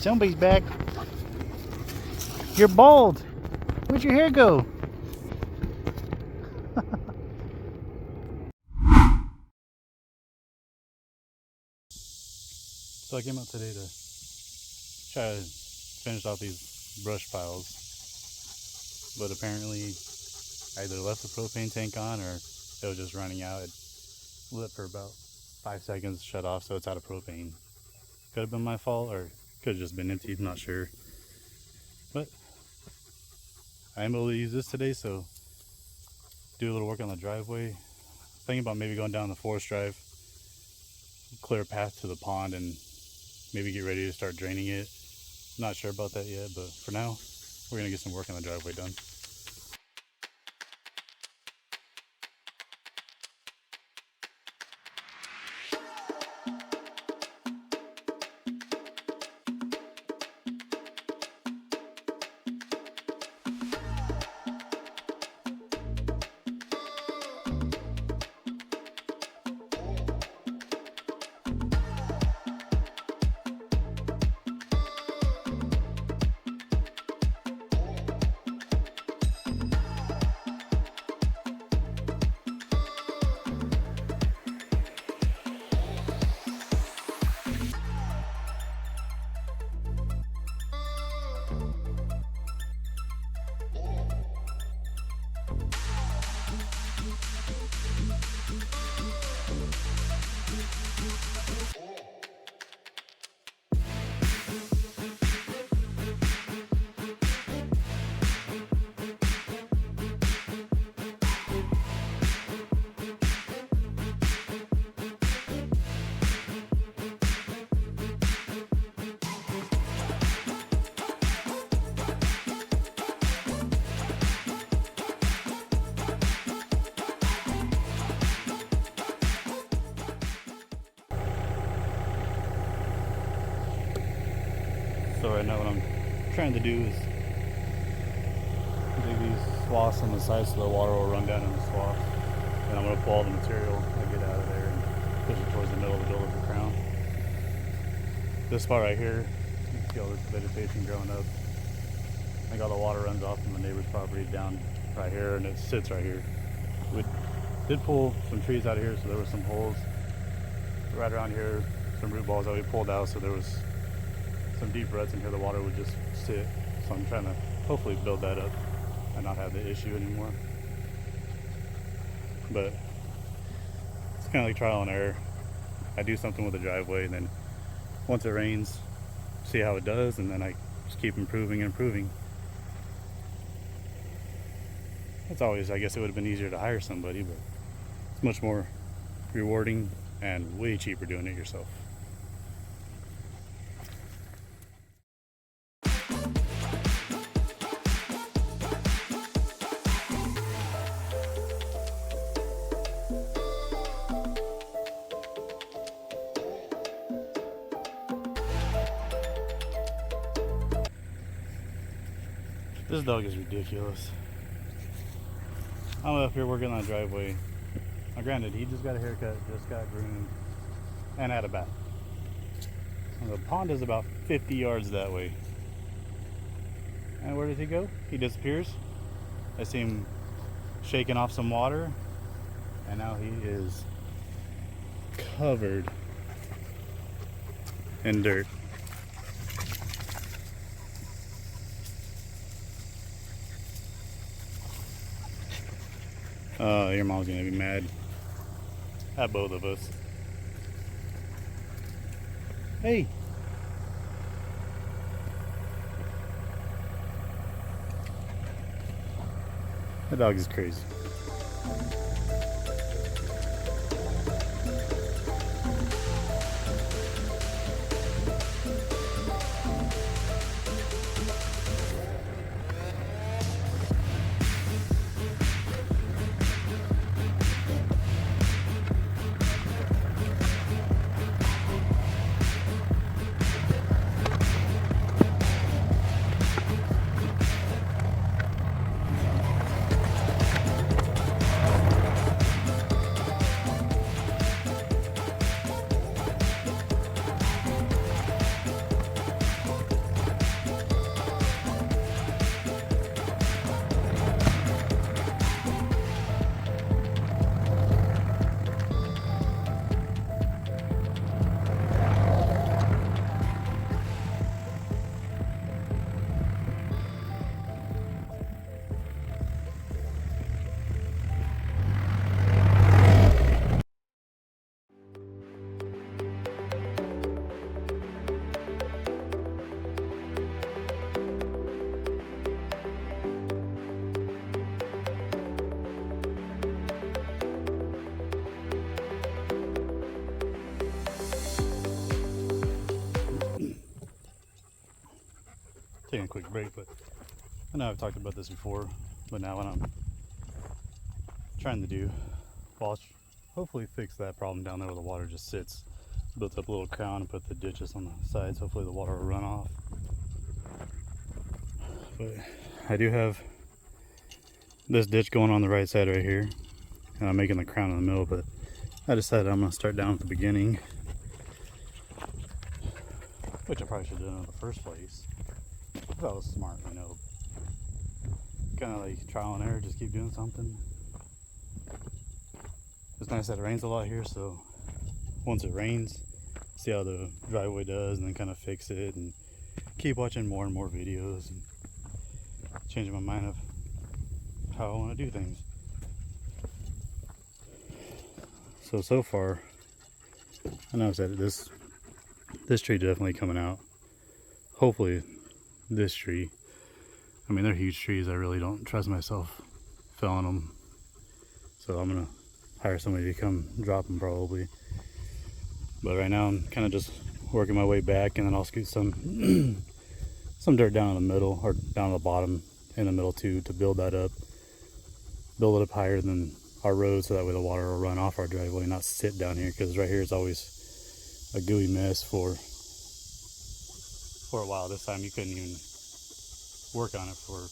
Somebody's back. You're bald. Where'd your hair go? So I came out today to try to finish off these brush piles, but apparently I either left the propane tank on or it was just running out. It lit for about 5 seconds, shut off, so it's out of propane. Could have been my fault or could have just been empty, I'm not sure. But I am able to use this today, so do a little work on the driveway. Thinking about maybe going down the forest drive, clear a path to the pond, and maybe get ready to start draining it. Not sure about that yet, but for now, we're gonna get some work on the driveway done. So right now what I'm trying to do is dig these swaths on the side so the water will run down in the swaths. And I'm going to pull all the material I get out of there and push it towards the middle to build up the crown. This spot right here, you can see all this vegetation growing up. I think all the water runs off from the neighbor's property down right here, and it sits right here. We did pull some trees out of here, so there were some holes right around here, some root balls that we pulled out, so there was some deep ruts in here the water would just sit. So I'm trying to hopefully build that up and not have the issue anymore. But it's kind of like trial and error. I do something with the driveway, and then once it rains, see how it does, and then I just keep improving and improving. It's always, I guess it would have been easier to hire somebody, but it's much more rewarding and way cheaper doing it yourself. This dog is ridiculous. I'm up here working on the driveway. Now granted, he just got a haircut, just got groomed, and had a bath. And the pond is about 50 yards that way. And where does he go? He disappears. I see him shaking off some water, and now he is covered in dirt. Your mom's gonna be mad at both of us. Hey! The dog is crazy. taking a quick break, but I know I've talked about this before, but now what I'm trying to do, well, I'll hopefully fix that problem down there where the water just sits. Built up a little crown and put the ditches on the sides. Hopefully the water will run off. But I do have this ditch going on the right side right here, and I'm making the crown in the middle, but I decided I'm going to start down at the beginning, which I probably should have done in the first place. That was smart, you know. Kind of like trial and error, just keep doing something. It's nice that it rains a lot here, so once it rains, see how the driveway does and then kind of fix it, and keep watching more and more videos and changing my mind of how I want to do things. So far, I know I said this tree definitely coming out. Hopefully this tree, I mean, they're huge trees. I really don't trust myself felling them, so I'm gonna hire somebody to come drop them probably. But right now I'm kind of just working my way back, and then I'll scoot some some dirt down in the middle, or down the bottom in the middle too, to build that up, build it up higher than our road, so that way the water will run off our driveway and not sit down here, because right here is always a gooey mess. For a while this time you couldn't even work on it for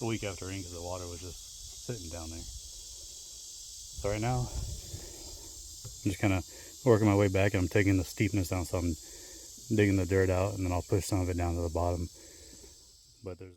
a week after rain because the water was just sitting down there. So right now I'm just kind of working my way back, and I'm taking the steepness down, so I'm digging the dirt out, and then I'll push some of it down to the bottom. But there's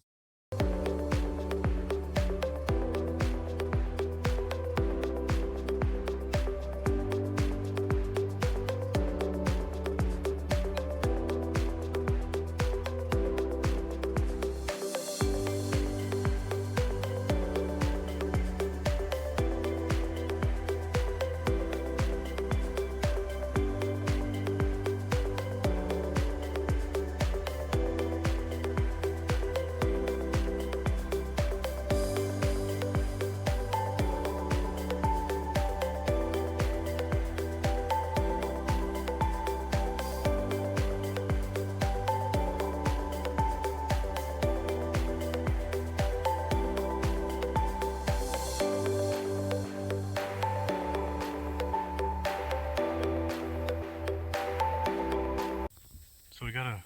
so we got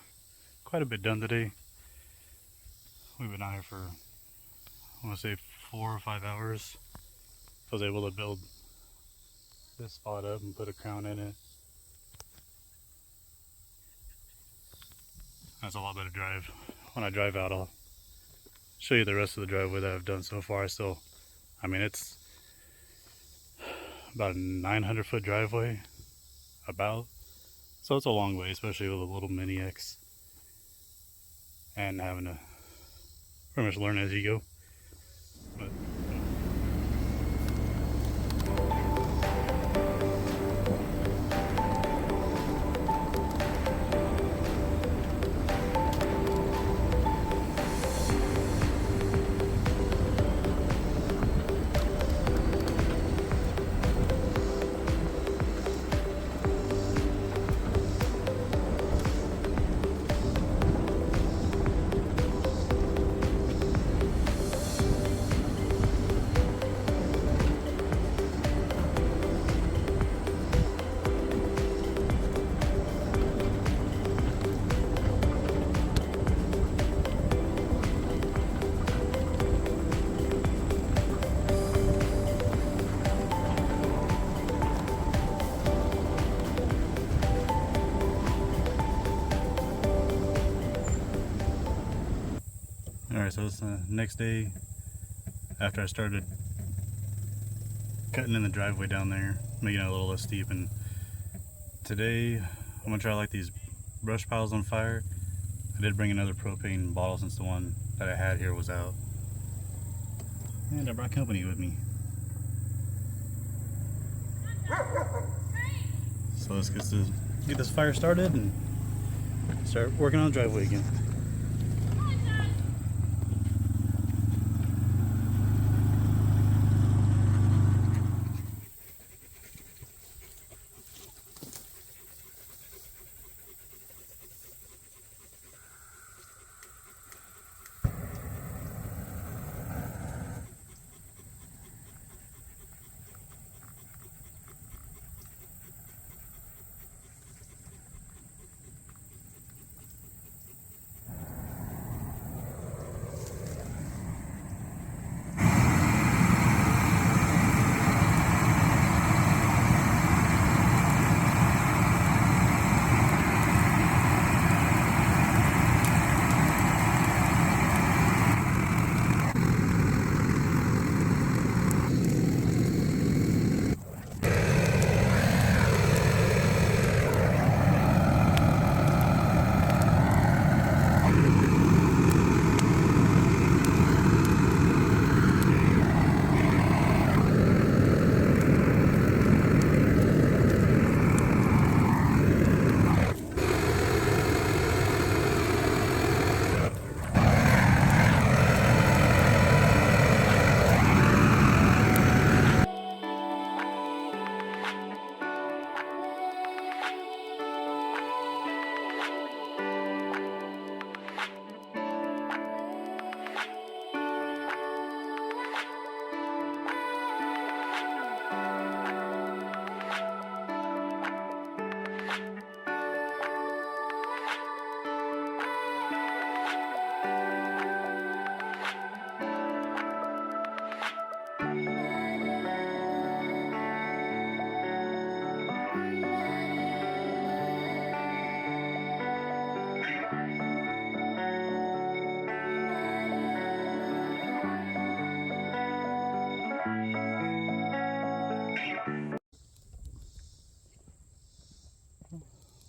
quite a bit done today. We've been out here for, I want to say 4 or 5 hours. I was able to build this spot up and put a crown in it. That's a lot better drive. When I drive out, I'll show you the rest of the driveway that I've done so far. I mean, it's about a 900-foot driveway, about. So it's a long way, especially with a little Mini X and having to pretty much learn as you go. But alright, so it's the next day after I started cutting in the driveway down there, making it a little less steep. And today I'm gonna try to light these brush piles on fire. I did bring another propane bottle since the one that I had here was out, and I brought company with me. So let's get this fire started and start working on the driveway again.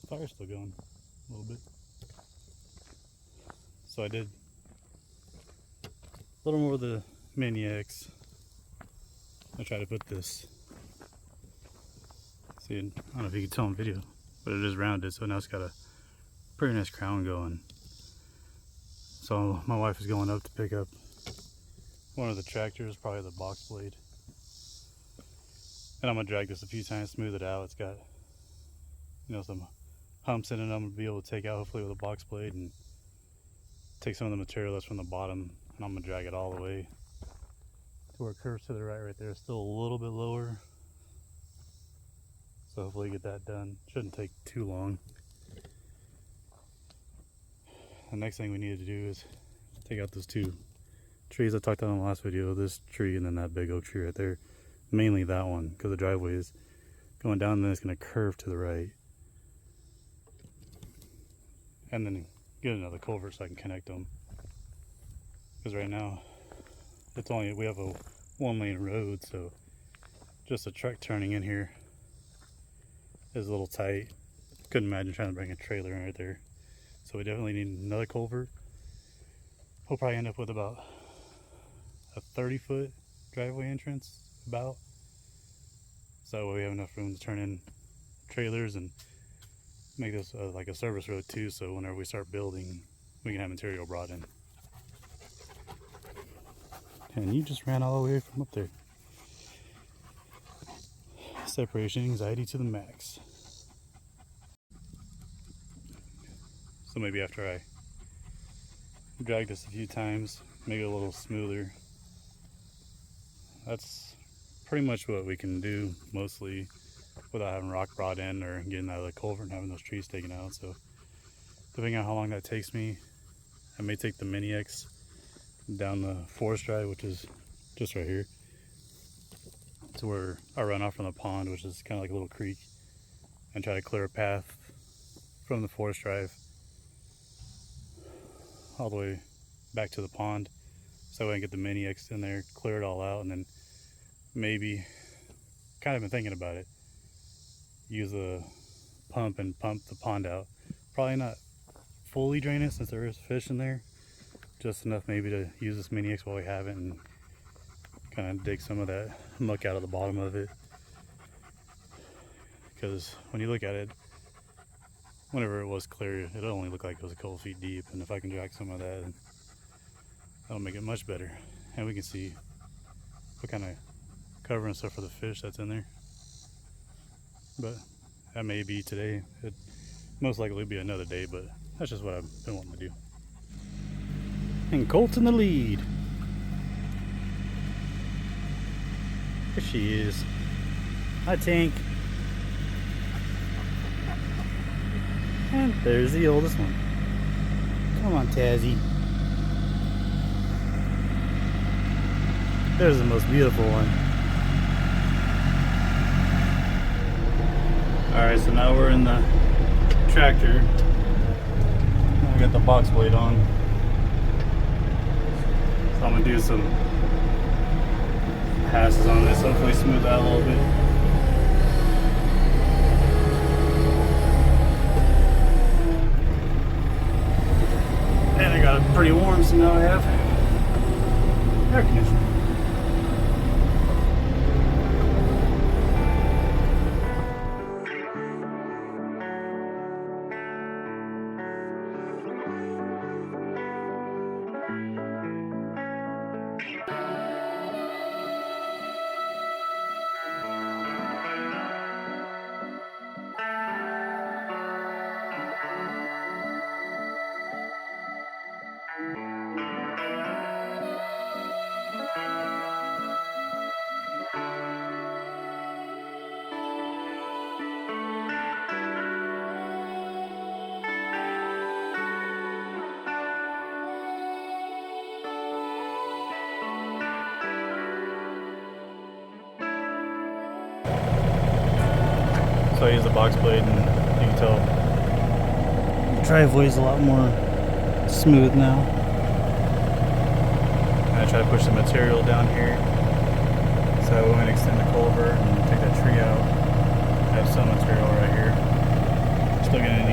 Fire's still going a little bit. So I did a little more of the Mini X. I tried to put this. See, I don't know if you can tell in video, but it is rounded, so now it's got a pretty nice crown going. So my wife is going up to pick up one of the tractors, probably the box blade. And I'm gonna drag this a few times, smooth it out. It's got, you know, some humps in it I'm gonna be able to take out hopefully with a box blade and take some of the material that's from the bottom, and I'm gonna drag it all the way to where it curves to the right there. It's still a little bit lower. So hopefully get that done. Shouldn't take too long. The next thing we need to do is take out those two trees I talked about in the last video. This tree and then that big oak tree right there. Mainly that one, because the driveway is going down and then it's going to curve to the right. And then get another culvert so I can connect them. Because right now, we have a 1-lane road, so just a truck turning in here is a little tight. Couldn't imagine trying to bring a trailer in right there. So we definitely need another culvert. We'll probably end up with about a 30-foot driveway entrance, about. So that way we have enough room to turn in trailers and make this like a service road too, so whenever we start building, we can have material brought in. And you just ran all the way from up there. Separation anxiety to the max. So maybe after I drag this a few times, make it a little smoother. That's pretty much what we can do mostly without having rock brought in or getting out of the culvert and having those trees taken out. So depending on how long that takes me, I may take the Mini X down the forest drive, which is just right here, to where I run off from the pond, which is kind of like a little creek, and try to clear a path from the forest drive all the way back to the pond, so I can get the Mini X in there, clear it all out, and then maybe, kind of been thinking about it, use a pump and pump the pond out. Probably not fully drain it since there is fish in there, just enough maybe to use this Mini X while we have it and kind of dig some of that muck out of the bottom of it. Because when you look at it, whenever it was clear, it only looked like it was a couple feet deep, and if I can drag some of that, that'll make it much better. And we can see what kind of cover and stuff for the fish that's in there. But that may be today. It most likely be another day, but that's just what I've been wanting to do. And Colt's in the lead. There she is. Hi, Tank. And there's the oldest one. Come on, Tazzy. There's the most beautiful one. Alright, so now we're in the tractor. I got the box blade on. So I'm gonna do some passes on this, hopefully smooth out a little bit. And I got it pretty warm, so now I have air conditioning. So I use the box blade, and you can tell the driveway is a lot more smooth now. And I try to push the material down here so that when I extend the culvert and take that tree out, I have some material right here. Still getting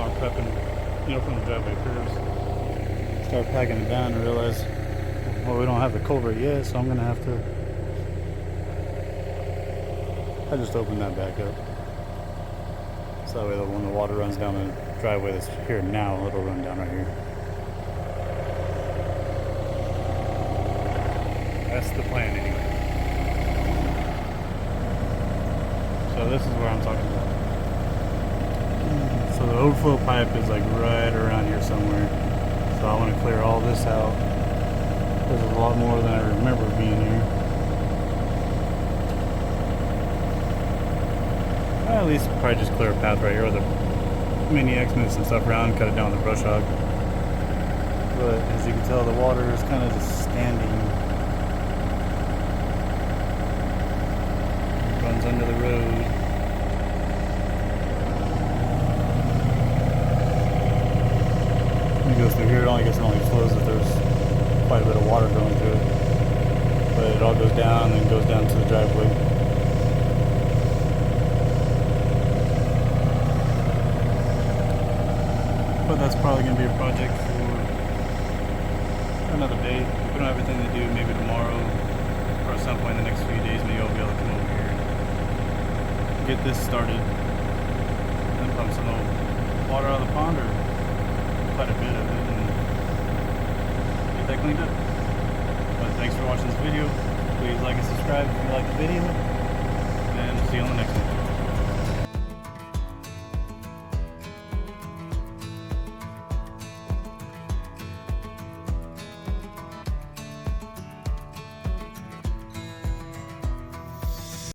now prepping, from the driveway curves. Start packing it down and realize, well, we don't have the culvert yet, so I'm gonna have to. I just opened that back up, so that way when the water runs down the driveway that's here now, it'll run down right here. That's the plan anyway. So this is where I'm talking about. So the overflow pipe is like right around here somewhere. So I want to clear all this out. There's a lot more than I remember being here. At least probably just clear a path right here with the mini X-Mix and stuff around, cut it down with the brush hog. But as you can tell, the water is kind of just standing. Runs under the road. It goes through here. I guess it only flows if there's quite a bit of water going through it. But it all goes down and goes down to the driveway. But that's probably going to be a project for another day. If we don't have anything to do, maybe tomorrow or at some point in the next few days, maybe I'll be able to come over here, get this started, and then pump some more water out of the pond, or quite a bit of it, and get that cleaned up. But thanks for watching this video. Please like and subscribe if you like the video.